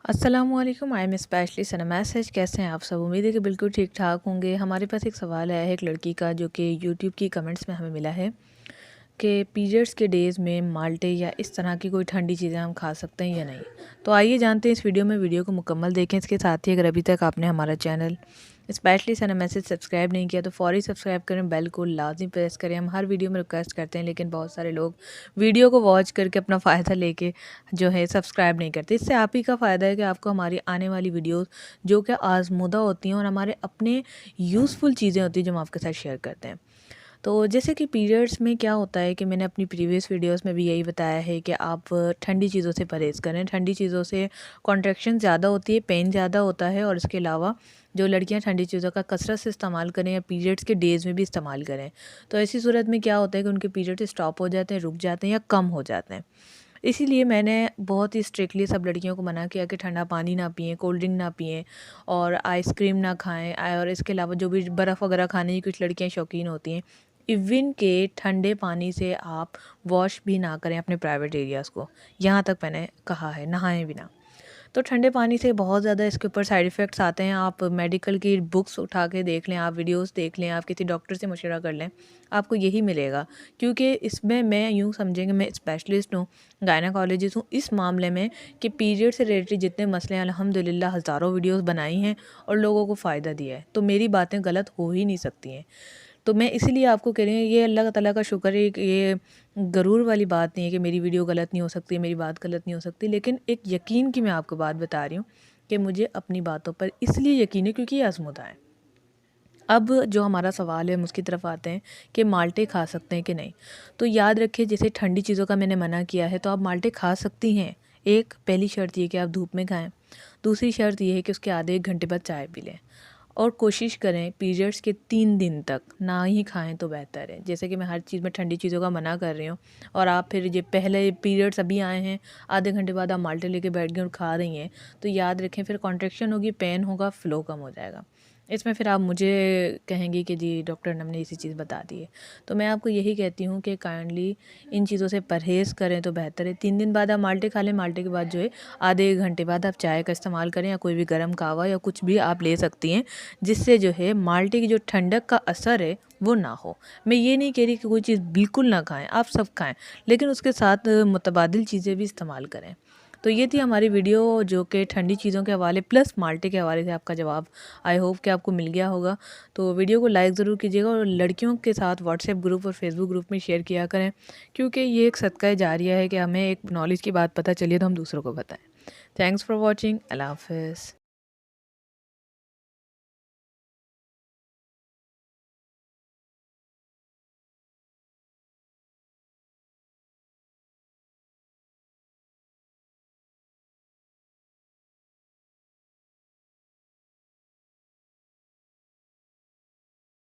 अस्सलामुअलैकुम, I am specially Sana message. कैसे हैं आप सब? उम्मीद है कि बिल्कुल ठीक ठाक होंगे। हमारे पास एक सवाल आया है एक लड़की का, जो कि यूट्यूब की कमेंट्स में हमें मिला है कि पीरियड्स के डेज़ में माल्टे या इस तरह की कोई ठंडी चीज़ें हम खा सकते हैं या नहीं। तो आइए जानते हैं इस वीडियो में। वीडियो को मुकम्मल देखें। इसके साथ ही अगर अभी तक आपने हमारा चैनल स्पेशली सना मैसेज सब्सक्राइब नहीं किया तो फ़ौरी सब्सक्राइब करें, बेल को लाजमी प्रेस करें। हम हर वीडियो में रिक्वेस्ट करते हैं, लेकिन बहुत सारे लोग वीडियो को वॉच करके अपना फ़ायदा लेके जो है सब्सक्राइब नहीं करते। इससे आप ही का फ़ायदा है कि आपको हमारी आने वाली वीडियोस जो कि आज़मूदा होती हैं और हमारे अपने यूज़फुल चीज़ें होती हैं जो हम आपके साथ शेयर करते हैं। तो जैसे कि पीरियड्स में क्या होता है कि मैंने अपनी प्रीवियस वीडियोस में भी यही बताया है कि आप ठंडी चीज़ों से परहेज़ करें। ठंडी चीज़ों से कॉन्ट्रैक्शन ज़्यादा होती है, पेन ज़्यादा होता है, और इसके अलावा जो लड़कियां ठंडी चीज़ों का कसरत से इस्तेमाल करें या पीरियड्स के डेज़ में भी इस्तेमाल करें, तो ऐसी सूरत में क्या होता है कि उनके पीरियड स्टॉप हो जाते हैं, रुक जाते हैं या कम हो जाते हैं। इसीलिए मैंने बहुत ही स्ट्रिक्टली सब लड़कियों को मना किया कि ठंडा पानी ना पिएं, कोल्ड ड्रिंक ना पिएं और आइसक्रीम ना खाएं। और इसके अलावा जो भी बर्फ़ वगैरह खाने की कुछ लड़कियां शौकीन होती हैं, इवन के ठंडे पानी से आप वॉश भी ना करें अपने प्राइवेट एरियाज़ को, यहाँ तक मैंने कहा है, नहाएं भी ना। तो ठंडे पानी से बहुत ज़्यादा इसके ऊपर साइड इफ़ेक्ट्स आते हैं। आप मेडिकल की बुक्स उठा के देख लें, आप वीडियोस देख लें, आप किसी डॉक्टर से मशवरा कर लें, आपको यही मिलेगा। क्योंकि इसमें मैं यूँ समझेंगे, मैं स्पेशलिस्ट हूँ, गायनेकोलॉजिस्ट हूँ इस मामले में कि पीरियड से रिलेटेड जितने मसले हैं अल्हम्दुलिल्लाह हज़ारों वीडियोस बनाई हैं और लोगों को फ़ायदा दिया है। तो मेरी बातें गलत हो ही नहीं सकती हैं। तो मैं इसीलिए आपको कह रही हूँ, ये अल्लाह ताला का शुक्र है कि ये गरूर वाली बात नहीं है कि मेरी वीडियो गलत नहीं हो सकती, मेरी बात गलत नहीं हो सकती, लेकिन एक यकीन की मैं आपको बात बता रही हूँ कि मुझे अपनी बातों पर इसलिए यकीन है क्योंकि ये आज़मूदा है। अब जो हमारा सवाल है हम उसकी तरफ आते हैं कि माल्टे खा सकते हैं कि नहीं। तो याद रखिए, जैसे ठंडी चीज़ों का मैंने मना किया है, तो आप माल्टे खा सकती हैं। एक पहली शर्त ये कि आप धूप में खाएं। दूसरी शर्त ये है कि उसके आधे 1 घंटे बाद चाय पी लें। और कोशिश करें पीरियड्स के 3 दिन तक ना ही खाएं तो बेहतर है। जैसे कि मैं हर चीज़ में ठंडी चीज़ों का मना कर रही हूँ, और आप फिर ये पहले पीरियड्स अभी आए हैं, आधे घंटे बाद आप माल्टे लेके बैठ गए और खा रही हैं, तो याद रखें फिर कॉन्ट्रैक्शन होगी, पेन होगा, फ़्लो कम हो जाएगा। इसमें फिर आप मुझे कहेंगे कि जी डॉक्टर ने हमने इसी चीज़ बता दी है। तो मैं आपको यही कहती हूँ कि काइंडली इन चीज़ों से परहेज़ करें तो बेहतर है। 3 दिन बाद आप माल्टे खा लें, माल्टे के बाद जो है आधे 1 घंटे बाद आप चाय का इस्तेमाल करें या कोई भी गर्म कहवा या कुछ भी आप ले सकती हैं, जिससे जो है माल्टे की जो ठंडक का असर है वो ना हो। मैं ये नहीं कह रही कि कोई चीज़ बिल्कुल ना खाएं, आप सब खाएं, लेकिन उसके साथ मुतबादिल चीज़ें भी इस्तेमाल करें। तो ये थी हमारी वीडियो, जो कि ठंडी चीज़ों के हवाले प्लस माल्टे के हवाले से आपका जवाब। आई होप कि आपको मिल गया होगा। तो वीडियो को लाइक ज़रूर कीजिएगा और लड़कियों के साथ व्हाट्सएप ग्रुप और फेसबुक ग्रुप में शेयर किया करें, क्योंकि ये एक सदका जारिया है कि हमें एक नॉलेज की बात पता चली है तो हम दूसरों को बताएं। Thanks for watching. अल्लाह हाफ़िज़।